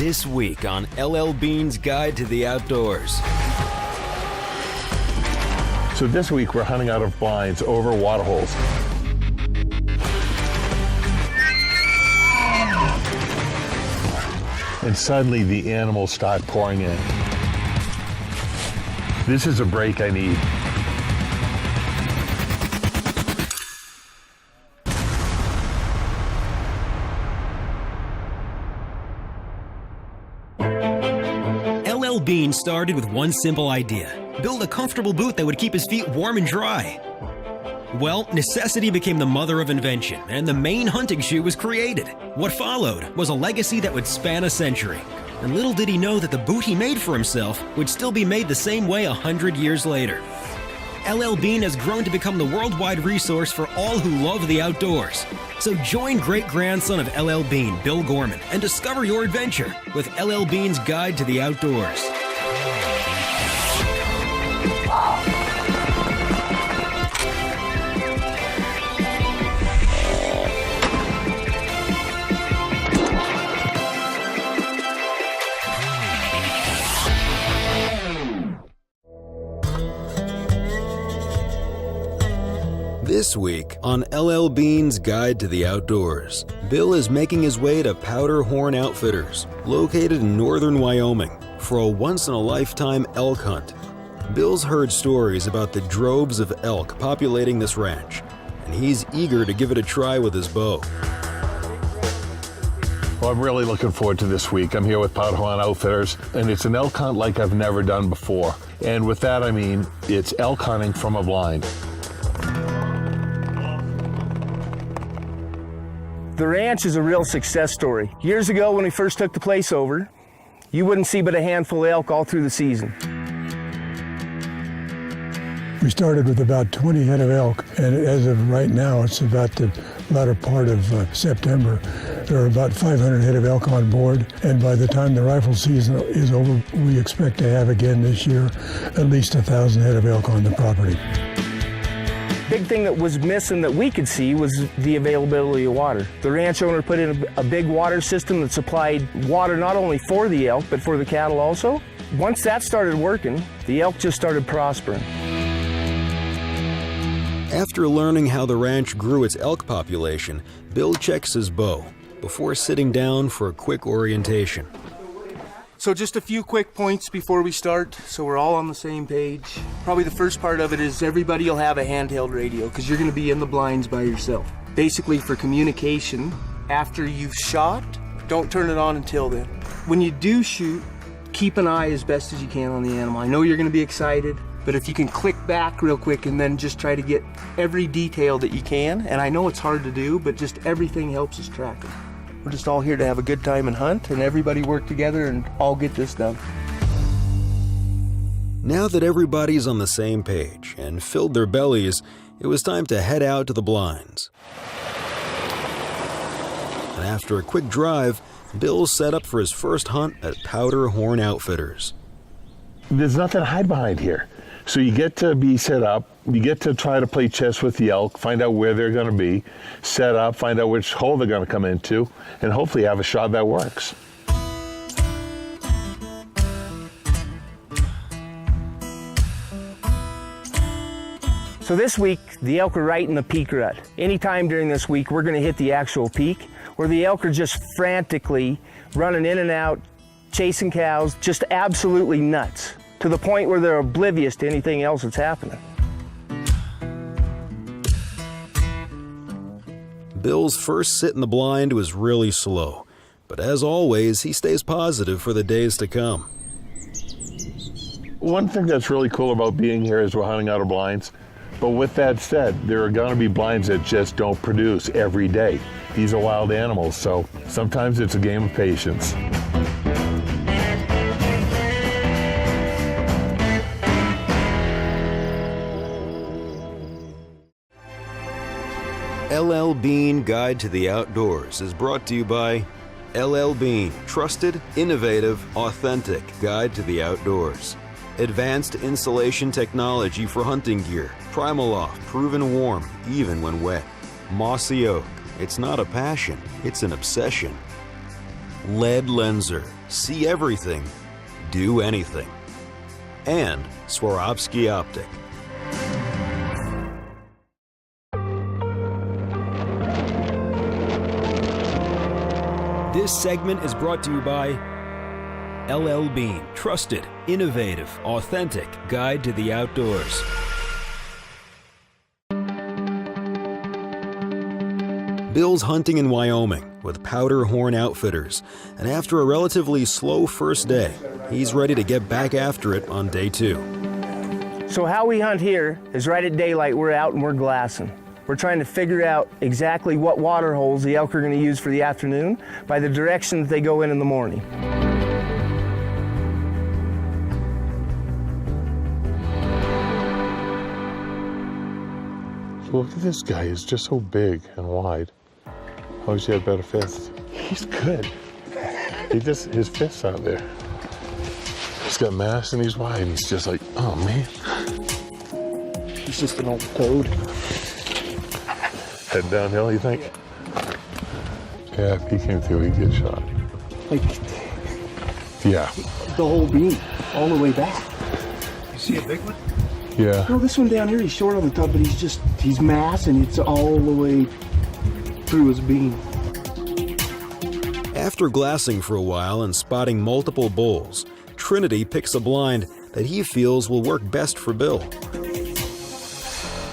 This week on LL Bean's Guide to the Outdoors. So this week we're hunting out of blinds over waterholes. And suddenly the animals start pouring in. This is a break I need. LL Bean started with one simple idea: build a comfortable boot that would keep his feet warm and dry. Well, necessity became the mother of invention, and the Maine hunting shoe was created. What followed was a legacy that would span a century. And little did he know that the boot he made for himself would still be made the same way 100 years later. LL Bean has grown to become the worldwide resource for all who love the outdoors. So join great-grandson of LL Bean, Bill Gorman, and discover your adventure with LL Bean's Guide to the Outdoors. This week on LL Bean's Guide to the Outdoors, Bill is making his way to Powderhorn Outfitters, located in northern Wyoming, for a once-in-a-lifetime elk hunt. Bill's heard stories about the droves of elk populating this ranch, and he's eager to give it a try with his bow. Well, I'm really looking forward to this week. I'm here with Powderhorn Outfitters, and it's an elk hunt like I've never done before. And with that, I mean, it's elk hunting from a blind. The ranch is a real success story. Years ago, when we first took the place over, you wouldn't see but a handful of elk all through the season. We started with about 20 head of elk, and as of right now, it's about the latter part of September. There are about 500 head of elk on board, and by the time the rifle season is over, we expect to have again this year at least 1,000 head of elk on the property. Big thing that was missing that we could see was the availability of water. The ranch owner put in a big water system that supplied water not only for the elk, but for the cattle also. Once that started working, the elk just started prospering. After learning how the ranch grew its elk population, Bill checks his bow before sitting down for a quick orientation. So just a few quick points before we start, so we're all on the same page. Probably the first part of it is everybody will have a handheld radio because you're going to be in the blinds by yourself. Basically for communication, after you've shot, don't turn it on until then. When you do shoot, keep an eye as best as you can on the animal. I know you're going to be excited, but if you can click back real quick and then just try to get every detail that you can, and I know it's hard to do, but just everything helps us track it. We're just all here to have a good time and hunt, and everybody work together and all get this done. Now that everybody's on the same page and filled their bellies, it was time to head out to the blinds. And after a quick drive, Bill set up for his first hunt at Powderhorn Outfitters. There's nothing to hide behind here. So you get to be set up, you get to try to play chess with the elk, find out where they're going to be, set up, find out which hole they're going to come into, and hopefully have a shot that works. So this week, the elk are right in the peak rut. Anytime during this week, we're going to hit the actual peak, where the elk are just frantically running in and out, chasing cows, just absolutely nuts, to the point where they're oblivious to anything else that's happening. Bill's first sit in the blind was really slow, but as always, he stays positive for the days to come. One thing that's really cool about being here is we're hunting out of blinds. But with that said, there are going to be blinds that just don't produce every day. These are wild animals, so sometimes it's a game of patience. LL Bean Guide to the Outdoors is brought to you by LL Bean, trusted, innovative, authentic guide to the outdoors. Advanced insulation technology for hunting gear. Primaloft, proven warm, even when wet. Mossy Oak, it's not a passion, it's an obsession. Lead Lenser, see everything, do anything. And Swarovski Optic. This segment is brought to you by LL Bean, trusted, innovative, authentic guide to the outdoors. Bill's hunting in Wyoming with Powder Horn Outfitters, and after a relatively slow first day, he's ready to get back after it on day 2. So how we hunt here is right at daylight, we're out and we're glassing. We're trying to figure out exactly what water holes the elk are going to use for the afternoon by the direction that they go in the morning. Look at this guy, he's just so big and wide. I wish he had better fists. He's good. His fists out there. He's got mass and he's wide. He's just like, oh man. He's just an old toad. Head downhill, you think? Yeah, if he came through, he'd get shot. Like, Yeah. the whole beam, all the way back. You see a big one? Yeah. No, this one down here, he's short on the top, but he's mass and it's all the way through his beam. After glassing for a while and spotting multiple bulls, Trinity picks a blind that he feels will work best for Bill.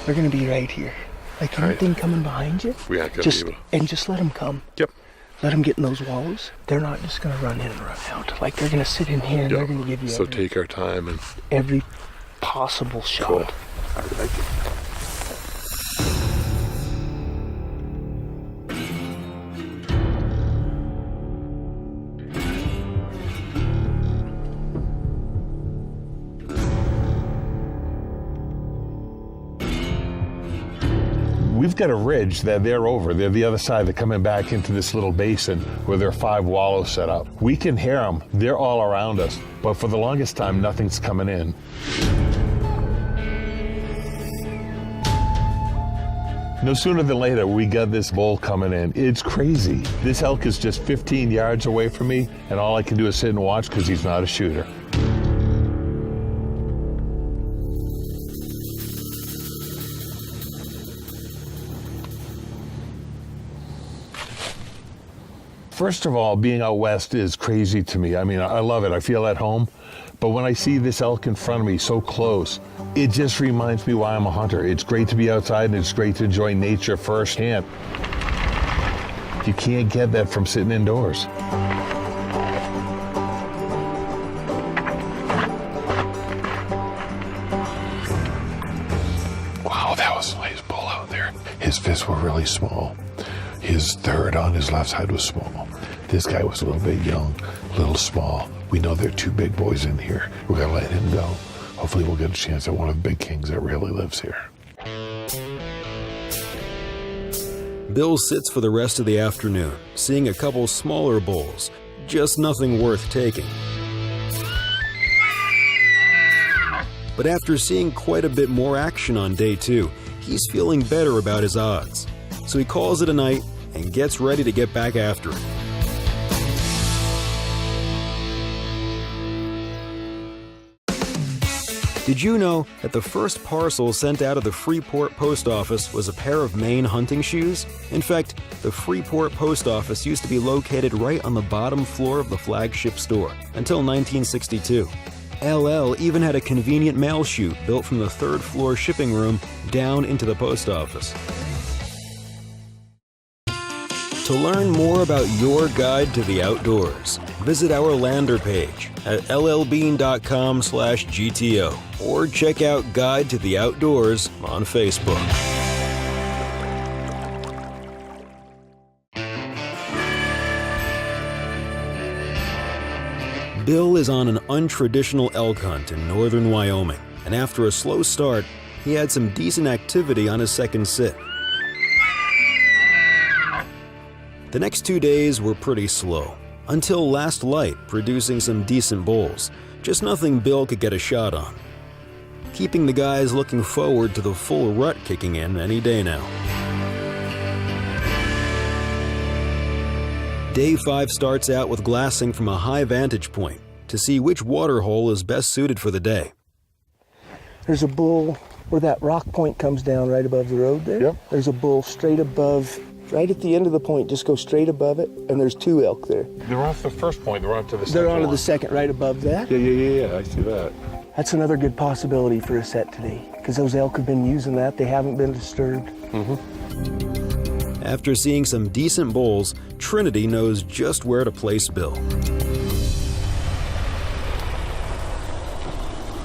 They're gonna be right here. Like anything coming behind you, We ain't gonna just be able and just let them come. Yep. Let them get in those wallows. They're not just gonna run in and run out. Like they're gonna sit in here and they're gonna give you So take our time and every possible shot. Cool. I like it. we've got a ridge that they're over. They're the other side. They're coming back into this little basin where there are 5 wallows set up. We can hear them. They're all around us. But for the longest time, nothing's coming in. No sooner than later, we got this bull coming in. It's crazy. This elk is just 15 yards away from me, and all I can do is sit and watch because he's not a shooter. First of all, being out west is crazy to me. I mean, I love it. I feel at home. But when I see this elk in front of me so close, it just reminds me why I'm a hunter. It's great to be outside and it's great to enjoy nature firsthand. You can't get that from sitting indoors. Wow, that was a nice bull out there. His fists were really small. His third on his left side was small. This guy was a little bit young, a little small. We know there are 2 big boys in here. We're gonna let him go. Hopefully we'll get a chance at one of the big kings that really lives here. Bill sits for the rest of the afternoon, seeing a couple smaller bulls, just nothing worth taking. But after seeing quite a bit more action on day 2, he's feeling better about his odds. So he calls it a night and gets ready to get back after it. Did you know that the first parcel sent out of the Freeport Post Office was a pair of Maine hunting shoes? In fact, the Freeport Post Office used to be located right on the bottom floor of the flagship store until 1962. LL even had a convenient mail chute built from the 3rd floor shipping room down into the post office. To learn more about your guide to the outdoors, visit our lander page at llbean.com/GTO or check out Guide to the Outdoors on Facebook. Bill is on an untraditional elk hunt in northern Wyoming, and after a slow start, he had some decent activity on his second sit. The next 2 days were pretty slow, until last light producing some decent bulls, just nothing Bill could get a shot on. Keeping the guys looking forward to the full rut kicking in any day now. Day 5 starts out with glassing from a high vantage point to see which water hole is best suited for the day. There's a bull where that rock point comes down right above the road there. Yep. There's a bull straight above, right at the end of the point, just go straight above it, and there's 2 elk there. They're off the first point. They're on to the second They're onto one. the second, right above that. Yeah. I see that. That's another good possibility for a set today, because those elk have been using that. They haven't been disturbed. After seeing some decent bulls, Trinity knows just where to place Bill.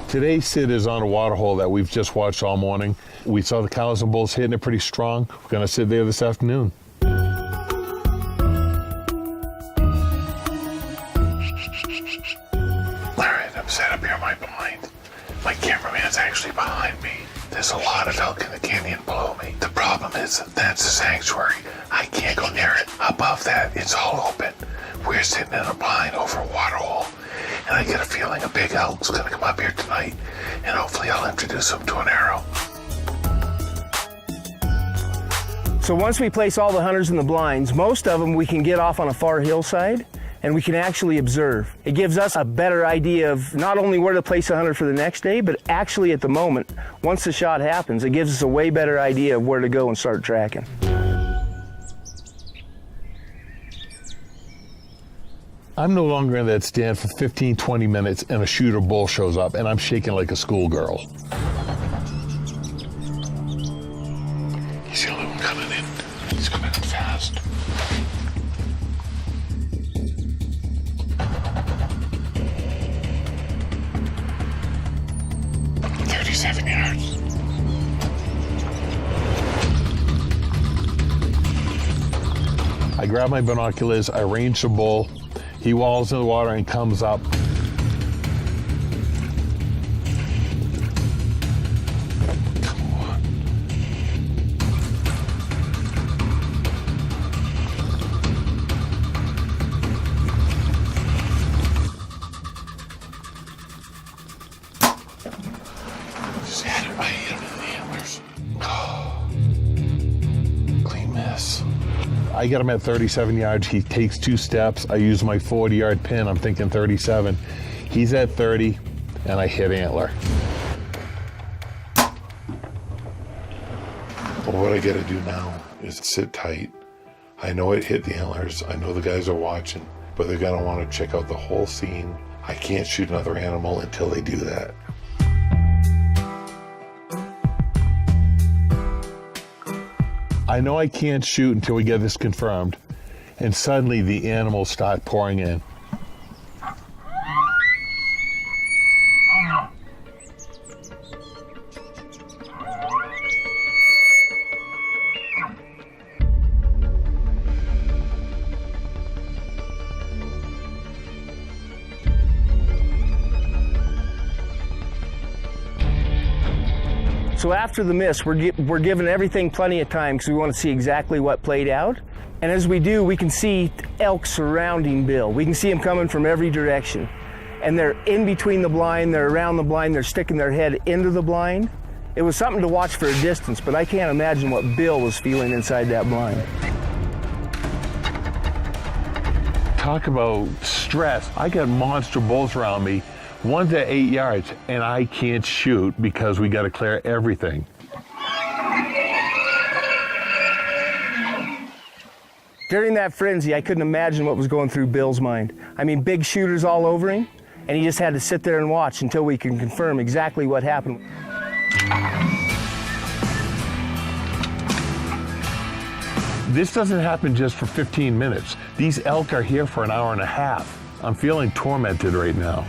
Today's sit is on a water hole that we've just watched all morning. We saw the cows and bulls hitting it pretty strong. We're gonna sit there this afternoon. All right, I'm set up here in my blind. My cameraman's actually behind me. There's a lot of elk in the canyon below me. The problem is that's a sanctuary. I can't go near it. Above that, it's all open. We're sitting in a blind over a water hole. And I get a feeling a big elk's gonna come up here tonight, and hopefully I'll introduce him to an arrow. So once we place all the hunters in the blinds, most of them we can get off on a far hillside, and we can actually observe. It gives us a better idea of not only where to place a hunter for the next day, but actually at the moment, once the shot happens, it gives us a way better idea of where to go and start tracking. I'm no longer in that stand for 15, 20 minutes and a shooter bull shows up and I'm shaking like a schoolgirl. He's the only one coming in. He's coming in fast. "37 yards. I grab my binoculars, I range the bull. He walls in the water and comes up. Come on. Just had it right him in the antlers. Oh. Clean miss. I get him at 37 yards. He takes 2 steps. I use my 40-yard pin. I'm thinking 37. He's at 30, and I hit antler. Well, what I got to do now is sit tight. I know it hit the antlers. I know the guys are watching, but they're going to want to check out the whole scene. I can't shoot another animal until they do that. I know I can't shoot until we get this confirmed, and suddenly the animals start pouring in. So after the miss, we're giving everything plenty of time because we want to see exactly what played out. And as we do, we can see elk surrounding Bill. We can see them coming from every direction. And they're in between the blind, they're around the blind, they're sticking their head into the blind. It was something to watch for a distance, but I can't imagine what Bill was feeling inside that blind. Talk about stress. I got monster bulls around me. One's at 8 yards, and I can't shoot because we got to clear everything. During that frenzy, I couldn't imagine what was going through Bill's mind. I mean, big shooters all over him, and he just had to sit there and watch until we can confirm exactly what happened. This doesn't happen just for 15 minutes. These elk are here for an hour and a half. I'm feeling tormented right now.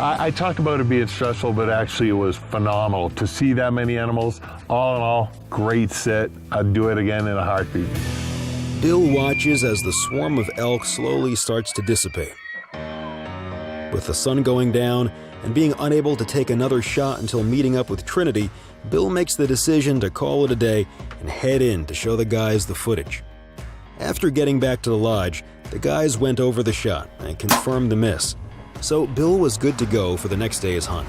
I talk about it being stressful, but actually it was phenomenal. To see that many animals, all in all, great sit. I'd do it again in a heartbeat. Bill watches as the swarm of elk slowly starts to dissipate. With the sun going down and being unable to take another shot until meeting up with Trinity, Bill makes the decision to call it a day and head in to show the guys the footage. After getting back to the lodge, The guys went over the shot and confirmed the miss, so Bill was good to go for the next day's hunt.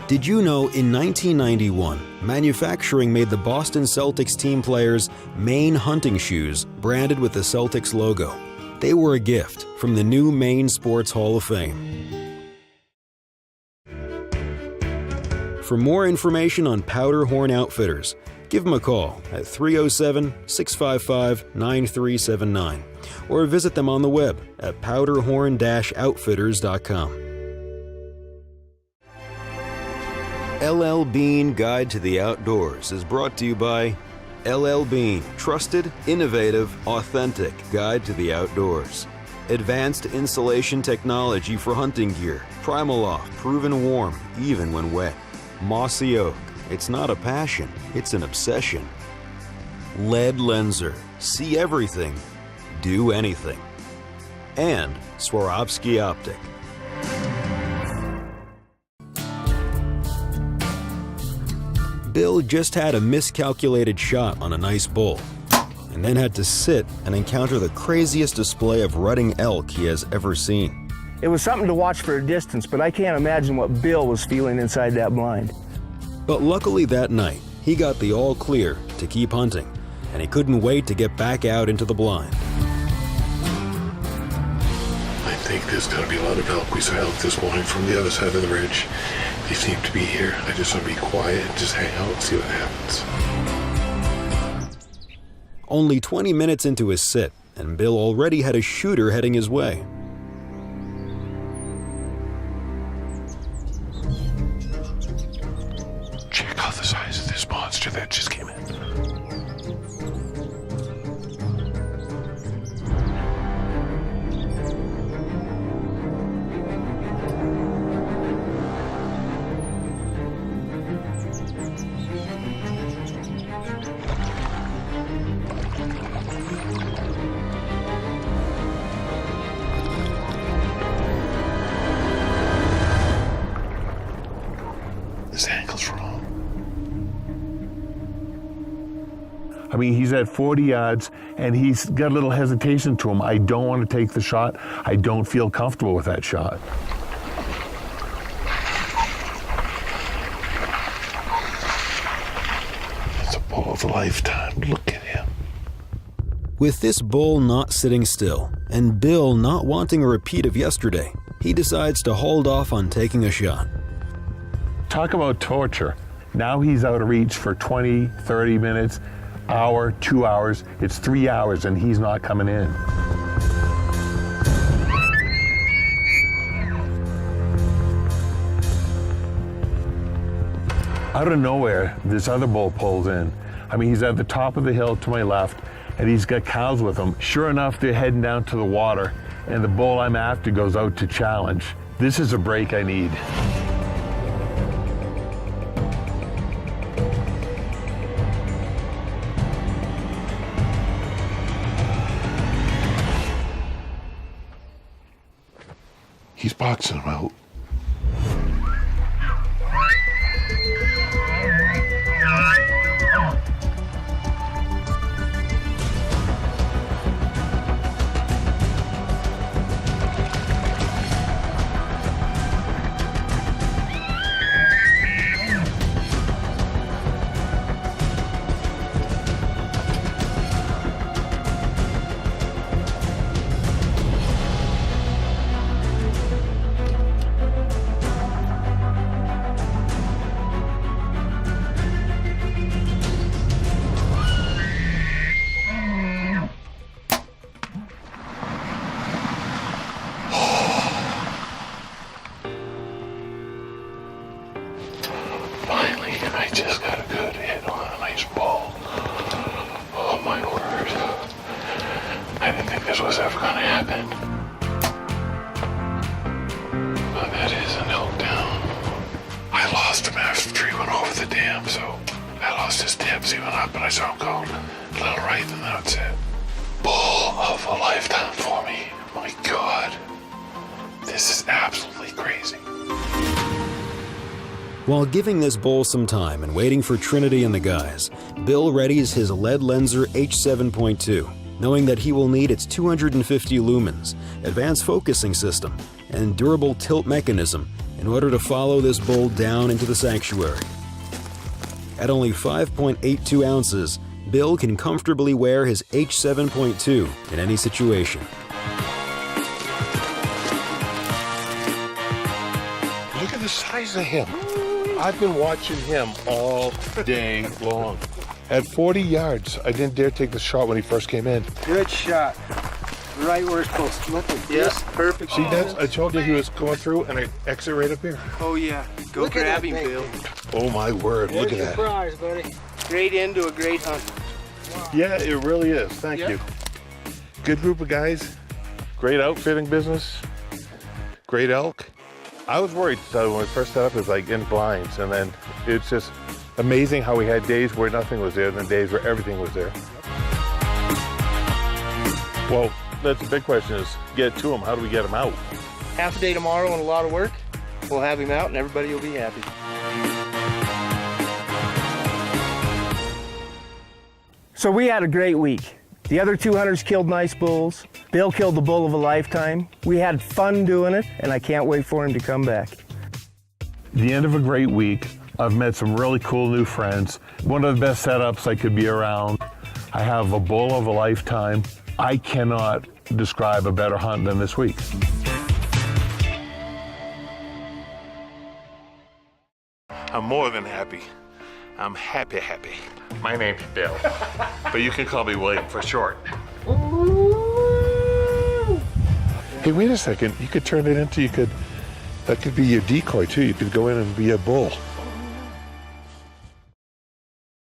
Did you know in 1991, manufacturing made the Boston Celtics team players' Maine hunting shoes branded with the Celtics logo? They were a gift from the new Maine Sports Hall of Fame. For more information on Powder Horn Outfitters, give them a call at 307-655-9379 or visit them on the web at powderhorn-outfitters.com. LL Bean Guide to the Outdoors is brought to you by LL Bean, trusted, innovative, authentic guide to the outdoors. Advanced insulation technology for hunting gear. Primaloft, proven warm, even when wet. Mossy Oak, it's not a passion, it's an obsession. Lead Lenser, see everything, do anything. And Swarovski Optic. Bill just had a miscalculated shot on a nice bull, and then had to sit and encounter the craziest display of rutting elk he has ever seen. It was something to watch for a distance, but I can't imagine what Bill was feeling inside that blind. But luckily that night, he got the all clear to keep hunting, and he couldn't wait to get back out into the blind. I think there's going to be a lot of elk. We saw elk this morning from the other side of the ridge. They seem to be here. I just want to be quiet and just hang out and see what happens. Only 20 minutes into his sit, and Bill already had a shooter heading his way. Check out the size of this monster that just came in. This angle's wrong. I mean, he's at 40 yards, and he's got a little hesitation to him. I don't want to take the shot. I don't feel comfortable with that shot. It's a bull of a lifetime. Look at him. With this bull not sitting still, and Bill not wanting a repeat of yesterday, he decides to hold off on taking a shot. Talk about torture. Now he's out of reach for 20, 30 minutes, hour, 2 hours. It's 3 hours and he's not coming in. Out of nowhere, this other bull pulls in. I mean, he's at the top of the hill to my left, and he's got cows with him. Sure enough, they're heading down to the water, and the bull I'm after goes out to challenge. This is a break I need. He's boxing him out. Finally, I just got a good hit on a nice ball. Oh my word. I didn't think this was ever gonna happen. But that is an elk down. I lost him after he went over the dam, so I lost his tips. He went up and I saw him go a little right and that's it. Bull of a lifetime for me. My God. This is absolutely crazy. While giving this bull some time and waiting for Trinity and the guys, Bill readies his lead lenser H7.2, knowing that he will need its 250 lumens, advanced focusing system, and durable tilt mechanism in order to follow this bull down into the sanctuary. At only 5.82 ounces, Bill can comfortably wear his H7.2 in any situation. Look at the size of him. I've been watching him all day long. At 40 yards, I didn't dare take the shot when he first came in. Good shot. Right where it's supposed to look. Yes, perfect. See, that's, I told you he was going through and I exit right up here. Oh yeah, go Look at grab that him, thing. Bill. Oh my word, look at There's your that. prize, buddy. Great end to a great hunt. Yeah, it really is. Thank Yep. you. Good group of guys. Great outfitting business. Great elk. I was worried when we first set up, it was like in blinds, and then it's just amazing how we had days where nothing was there and then days where everything was there. Well, that's the big question is get to him. How do we get him out? Half a day tomorrow and a lot of work. We'll have him out and everybody will be happy. So we had a great week. The other 2 hunters killed nice bulls. Bill killed the bull of a lifetime. We had fun doing it, and I can't wait for him to come back. The end of a great week. I've met some really cool new friends. One of the best setups I could be around. I have a bull of a lifetime. I cannot describe a better hunt than this week. I'm more than happy. I'm happy. My name's Bill, but you can call me William for short. Hey, wait a second. You could turn it into, that could be your decoy too. You could go in and be a bull.